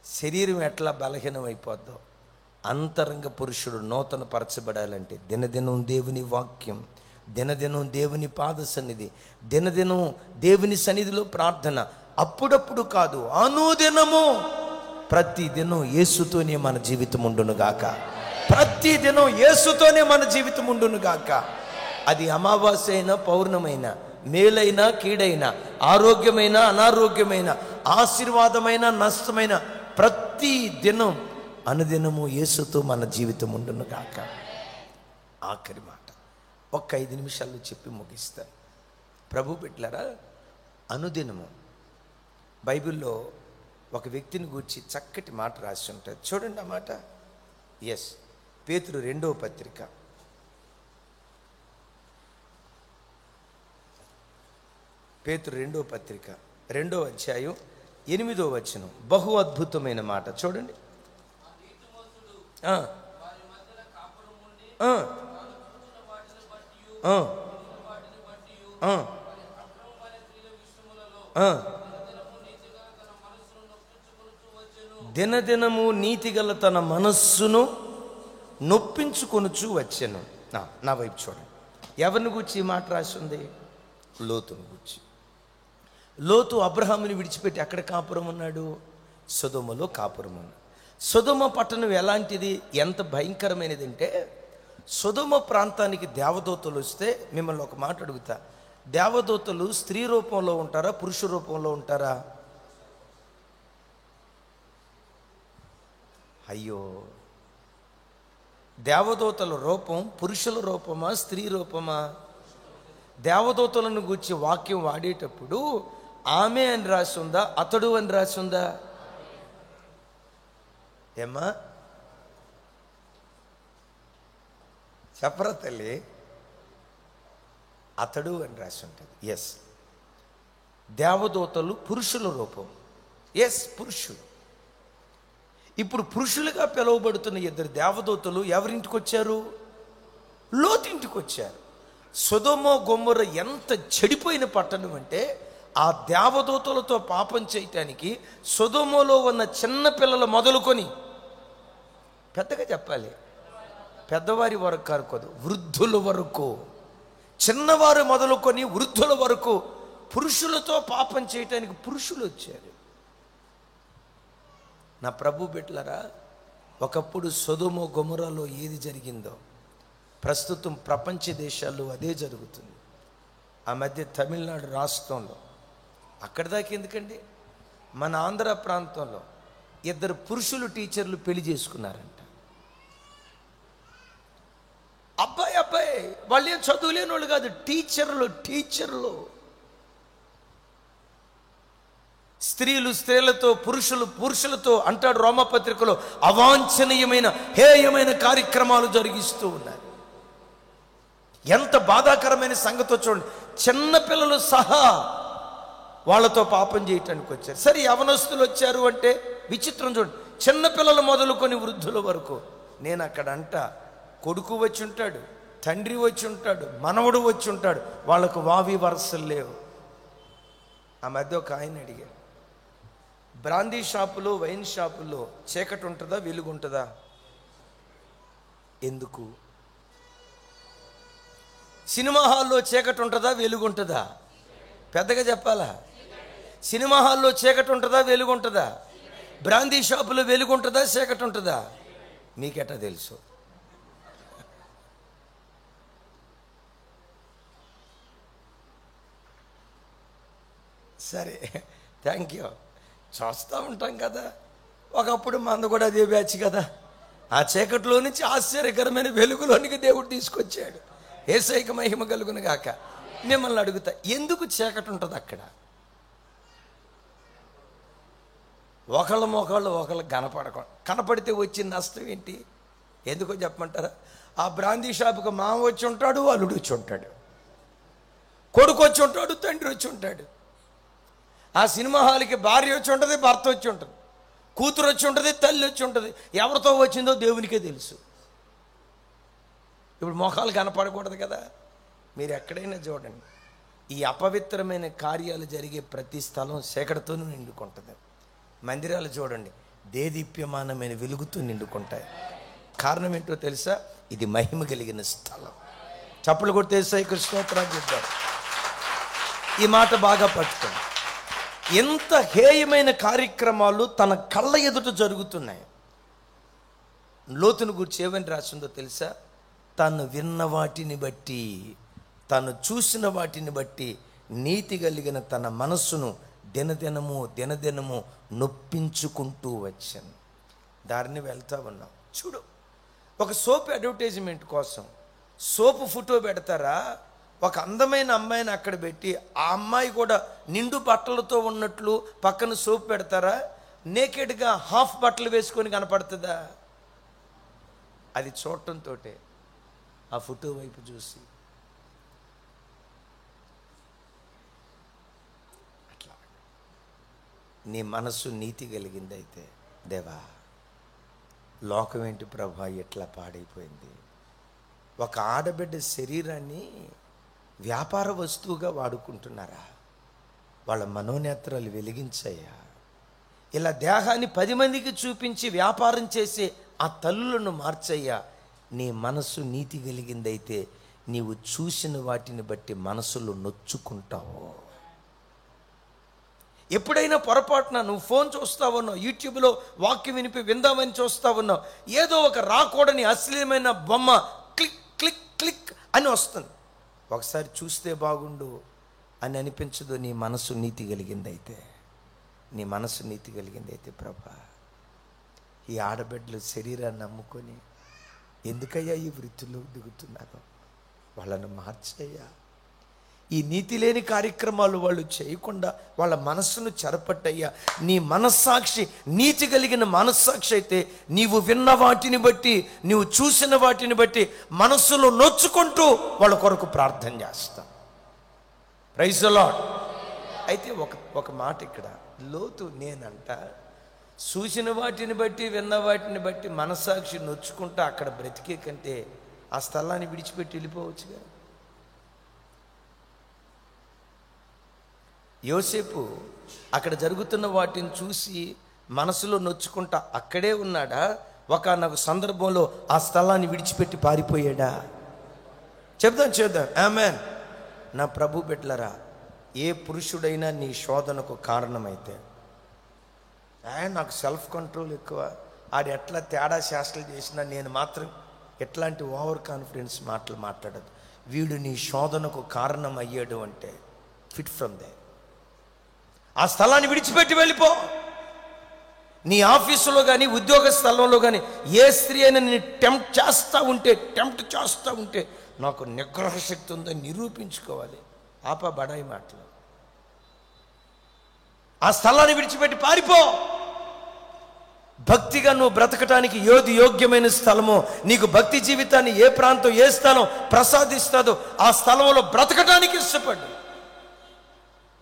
శరీరం ఎట్లా బలహీనమైపోద్దో అంతరంగ పురుషుడు నూతన పరచబడాలంటే దినదినం దేవుని వాక్యం, దినదినం దేవుని పాద సన్నిధి, దినదినం దేవుని సన్నిధిలో ప్రార్థన. అప్పుడప్పుడు కాదు, అనుదినము, ప్రతిదినం యేసుతోనే మన జీవితం ఉండునుగాక. ప్రతిదినం యేసుతోనే మన జీవితం ఉండునుగాక. అది అమావాస్య అయినా పౌర్ణమైన, మేలైనా కీడైనా, ఆరోగ్యమైన అనారోగ్యమైన, ఆశీర్వాదమైన నష్టమైన, ప్రతి దినం అనుదినము యేసుతో మన జీవితం ఉండునుగాక. ఆఖరి మాట ఒక్క 5 నిమిషాల్లో చెప్పి ముగిస్తాను. ప్రభు బిడ్డలారా, అనుదినము బైబిల్లో ఒక వ్యక్తిని గూర్చి చక్కటి మాట రాసి ఉంటుంది. చూడండి ఆ మాట. ఎస్, పేతురు 2వ పత్రిక, పేతురు 2వ పత్రిక 2వ అధ్యాయం 8వ వచనం, బహు అద్భుతమైన మాట చూడండి. దినదినము నీతిగల తన మనస్సును నొప్పించుకొనుచు వచ్చెను. నా వైపు చూడండి, ఎవరిని గురించి ఈ మాట రాసింది? లోతును గురించి. లోతు అబ్రహాముని విడిచిపెట్టి ఎక్కడ కాపురం ఉన్నాడు? సొదొమలో కాపురం ఉన్నాడు. సొదొమ పట్టణం ఎలాంటిది, ఎంత భయంకరమైనది అంటే, సొదొమ ప్రాంతానికి దేవదూతలు వస్తే మిమ్మల్ని ఒక మాట అడుగుతా, దేవదూతలు స్త్రీ రూపంలో ఉంటారా, పురుష రూపంలో ఉంటారా? అయ్యో, దేవదూతల రూపం పురుషుల రూపమా, స్త్రీ రూపమా? దేవదూతలను గూర్చి వాక్యం వాడేటప్పుడు ఆమె అని రాసి ఉందా, అతడు అని రాసి ఉందా? ఏమ్మా చెప్పరా తల్లి? అతడు అని రాసి ఉంటుంది. ఎస్, దేవదూతలు పురుషుల రూపం. ఎస్, పురుషులు. ఇప్పుడు పురుషులుగా పిలువబడుతున్న ఇద్దరు దేవదూతలు ఎవరింటికి వచ్చారు? లోతింటికి వచ్చారు. సొదొమ గొమొర్రా ఎంత చెడిపోయిన పట్టణం అంటే, ఆ దేవదూతలతో పాపం చేయటానికి సొదొమలో ఉన్న చిన్న పిల్లలు మొదలుకొని, పెద్దగా చెప్పాలి, పెద్దవారి వరకు కాదు, వృద్ధుల వరకు, చిన్నవారు మొదలుకొని వృద్ధుల వరకు పురుషులతో పాపం చేయటానికి పురుషులు వచ్చారు. నా ప్రభు బిడ్డలారా, ఒకప్పుడు సొదొమ గొమొర్రాలో ఏది జరిగిందో ప్రస్తుతం ప్రపంచ దేశాల్లో అదే జరుగుతుంది. ఆ మధ్య తమిళనాడు రాష్ట్రంలో, అక్కడి దాకా ఎందుకండి, మన ఆంధ్ర ప్రాంతంలో ఇద్దరు పురుషులు టీచర్లు పెళ్లి చేసుకున్నారంట. అబ్బాయి వాళ్ళు ఏం చదువులేని వాళ్ళు కాదు, టీచర్లు. స్త్రీలు స్త్రీలతో, పురుషులు పురుషులతో అంటాడు రోమపత్రికలో, అవాంఛనీయమైన హేయమైన కార్యక్రమాలు జరిగిస్తూ ఉన్నారు. ఎంత బాధాకరమైన సంగతో చూడండి. చిన్నపిల్లలు సహా వాళ్ళతో పాపం చేయటానికి వచ్చారు. సరే, యవనస్తులు వచ్చారు అంటే విచిత్రం చూడండి, చిన్నపిల్లలు మొదలుకొని వృద్ధుల వరకు. నేను అక్కడ కొడుకు వచ్చి ఉంటాడు, తండ్రి వచ్చి ఉంటాడు, మనవడు వచ్చి ఉంటాడు, వాళ్ళకు వావి వరసలు లేవు. ఆ మధ్య ఒక ఆయన అడిగారు, బ్రాందీ షాపులో, వైన్ షాపుల్లో చీకటి ఉంటుందా, వెలుగు ఉంటుందా? ఎందుకు? సినిమా హాల్లో చీకటి ఉంటుందా, వెలుగు ఉంటుందా? పెద్దగా చెప్పాలా? సినిమా హాల్లో చీకటి ఉంటుందా, వెలుగు ఉంటుందా? బ్రాందీ షాపులో వెలుగు ఉంటుందా, చీకటి ఉంటుందా? మీకెట్టా తెలుసు? సరే, థ్యాంక్ యూ. చూస్తూ ఉంటాం కదా, ఒకప్పుడు మంద కూడా అదే బ్యాచ్ కదా. ఆ చీకటిలో నుంచి ఆశ్చర్యకరమైన వెలుగులోనికి దేవుడు తీసుకొచ్చాడు. యేసయ్యకు మహిమ కలుగును గాక. మిమ్మల్ని అడుగుతా, ఎందుకు చీకటి ఉంటుంది అక్కడ? ఒకళ్ళు కనపడితే వచ్చిన నష్టం ఏంటి? ఎందుకో చెప్పమంటారా? ఆ బ్రాందీ షాపుకి మామ వచ్చి ఉంటాడు, అల్లుడు వచ్చి ఉంటాడు, కొడుకు వచ్చి ఉంటాడు, తండ్రి వచ్చి ఉంటాడు. ఆ సినిమా హాల్కి భార్య వచ్చి ఉంటుంది, భర్త వచ్చి ఉంటుంది, కూతురు వచ్చి ఉంటుంది, తల్లి వచ్చి ఉంటుంది. ఎవరితో వచ్చిందో దేవునికే తెలుసు. ఇప్పుడు మొఖాలు కనపడకూడదు కదా. మీరు ఎక్కడైనా చూడండి, ఈ అపవిత్రమైన కార్యాలు జరిగే ప్రతి స్థలం చీకటితోనూ నిండుకుంటుంది. మందిరాలు చూడండి, దేదీప్యమానమైన వెలుగుతో నిండుకుంటాయి. కారణం ఏంటో తెలుసా? ఇది మహిమ కలిగిన స్థలం. చప్పలు కొడితే యేసయ్యకు స్తోత్రాలు చెప్తారు. ఈ మాట బాగా పట్టుకోండి. ఎంత హేయమైన కార్యక్రమాలు తన కళ్ళ ఎదుట జరుగుతున్నాయి. లోతును గురించి ఏమని రాసిందో తెలుసా? తను విన్న వాటిని బట్టి, తను చూసిన వాటిని బట్టి నీతి కలిగిన తన మనస్సును దినదినము నొప్పించుకుంటూ వచ్చాను. దారిని వెళ్తా ఉన్నాం. చూడు, ఒక సోప్ అడ్వర్టైజ్మెంట్ కోసం సోపు ఫోటో పెడతారా? ఒక అందమైన అమ్మాయిని అక్కడ పెట్టి ఆ అమ్మాయి కూడా నిండు బట్టలతో ఉన్నట్లు పక్కన సోప్ పెడతారా? నేకెడ్గా హాఫ్ బట్టలు వేసుకొని కనపడుతుందా? అది చూడటంతో ఆ ఫోటో వైపు చూసి అట్లా నీ మనస్సు నీతి కలిగిందైతే, దేవా లోకం ఏంటి ప్రభా ఎట్లా పాడైపోయింది. ఒక ఆడబిడ్డ శరీరాన్ని వ్యాపార వస్తువుగా వాడుకుంటున్నారా? వాళ్ళ మనోనేత్రాలు వెలిగించాయా? ఇలా దేహాన్ని 10 మందికి చూపించి వ్యాపారం చేసే ఆ తల్లులను మార్చయ్యా. నీ మనస్సు నీతి కలిగిందైతే నీవు చూసిన వాటిని బట్టి మనసులో నొచ్చుకుంటావు. ఎప్పుడైనా పొరపాటున నువ్వు ఫోన్ చూస్తా ఉన్నావు, యూట్యూబ్లో వాక్యం విందామని చూస్తా ఉన్నావు, ఏదో ఒక రాకూడని అశ్లీలమైన బొమ్మ క్లిక్ క్లిక్ క్లిక్ అని వస్తుంది. ఒకసారి చూస్తే బాగుండు అని అనిపించదు. నీ మనసు నీతి కలిగిందైతే, నీ మనసు నీతి కలిగిందైతే, ప్రభా ఈ ఆడబిడ్డలు శరీరాన్ని నమ్ముకొని ఎందుకయ్యా ఈ వృత్తిలో దిగుతున్నారు, వాళ్ళను మార్చయ్యా. ఈ నీతి లేని కార్యక్రమాలు వాళ్ళు చేయకుండా వాళ్ళ మనస్సును చెరపట్టయ్యా. నీ మనస్సాక్షి నీతి కలిగిన మనస్సాక్షి అయితే నీవు విన్న వాటిని బట్టి, నీవు చూసిన వాటిని బట్టి మనస్సులో నొచ్చుకుంటూ వాళ్ళ కొరకు ప్రార్థన చేస్తాం. Praise the lord. అయితే ఒక మాట ఇక్కడ లోతు, నేనంట చూసిన వాటిని బట్టి విన్న వాటిని బట్టి మనస్సాక్షి నొచ్చుకుంటూ అక్కడ బ్రతికే కంటే ఆ స్థలాన్ని విడిచిపెట్టి వెళ్ళిపోవచ్చుగా. యోసేపు అక్కడ జరుగుతున్న వాటిని చూసి మనసులో నొచ్చుకుంటా అక్కడే ఉన్నాడా? ఒకనొక సందర్భంలో ఆ స్థలాన్ని విడిచిపెట్టి పారిపోయాడా? చేద్దాం ఆమేన్. నా ప్రభు బిడ్డలారా, ఏ పురుషుడైనా నీ శోధనకు కారణమైతే, నాకు సెల్ఫ్ కంట్రోల్ ఎక్కువ, ఆడు ఎట్లా తేడా శాస్త్రాలు చేసినా నేను మాత్రం ఎట్లాంటి ఓవర్ కాన్ఫిడెన్స్ మాటలు మాట్లాడదు. వీడు నీ శోధనకు కారణం అయ్యాడు అంటే ఫిట్ ఫ్రమ్ దే, ఆ స్థలాన్ని విడిచిపెట్టి వెళ్ళిపో. నీ ఆఫీసులో కానీ ఉద్యోగ స్థలంలో కానీ ఏ స్త్రీ అయినా నేను టెంప్ట్ చేస్తూ ఉంటే నాకు నిగ్రహ శక్తి ఉందని నిరూపించుకోవాలి. బడాయి మాటలు. ఆ స్థలాన్ని విడిచిపెట్టి పారిపో. భక్తిగా నువ్వు బ్రతకటానికి ఏది యోగ్యమైన స్థలమో, నీకు భక్తి జీవితాన్ని ఏ ప్రాంతం ఏ స్థలం ప్రసాదిస్తుందో ఆ స్థలంలో బ్రతకటానికి ఇష్టపడు.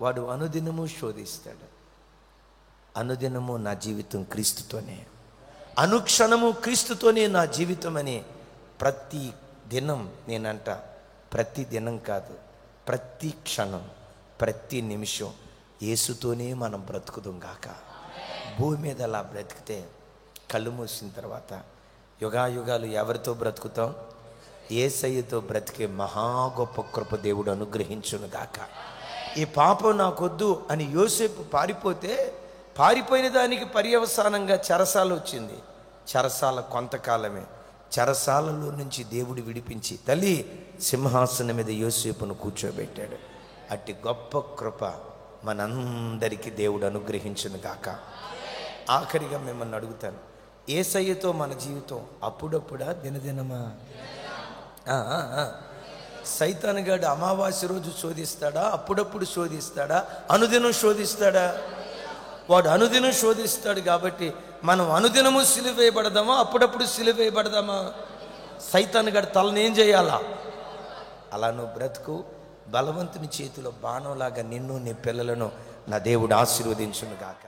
వాడు అనుదినము శోధిస్తాడు. అనుదినము నా జీవితం క్రీస్తుతోనే, అనుక్షణము క్రీస్తుతోనే నా జీవితం అని ప్రతి దినం, నేనంట ప్రతి దినం కాదు, ప్రతి క్షణం ప్రతి నిమిషం యేసుతోనే మనం బ్రతుకుదాం గాక. భూమి మీద అలా బ్రతికితే కళ్ళు మూసిన తర్వాత యుగాయుగాలు ఎవరితో బ్రతుకుతాం? యేసయ్యతో బ్రతికే మహా గొప్ప కృప దేవుడు అనుగ్రహించును గాక. ఈ పాపం నాకొద్దు అని యోసేపు పారిపోతే, పారిపోయిన దానికి పర్యవసానంగా చెరసాల వచ్చింది. చెరసాల కొంతకాలమే. చెరసాలలో నుంచి దేవుడు విడిపించి తల్లి సింహాసనం మీద యోసేపును కూర్చోబెట్టాడు. అట్టి గొప్ప కృప మనందరికీ దేవుడు అనుగ్రహించును గాక. ఆఖరిగా మిమ్మల్ని అడుగుతాను, యేసయ్యతో మన జీవితం అప్పుడప్పుడా దినదినమా? సైతానుగాడు అమావాస్య రోజు శోధిస్తాడా? అప్పుడప్పుడు శోధిస్తాడా? అనుదినం శోధిస్తాడా? వాడు అనుదినం శోధిస్తాడు. కాబట్టి మనం అనుదినము సిలువేయబడదామా? అప్పుడప్పుడు సిలువేయబడదామా? సైతానుగాడు తలని ఏం చేయాలా? అలా నువ్వు బ్రతుకు. బలవంతుని చేతిలో బాణంలాగా నిన్ను నీ పిల్లలను నా దేవుడు ఆశీర్వదించును గాక.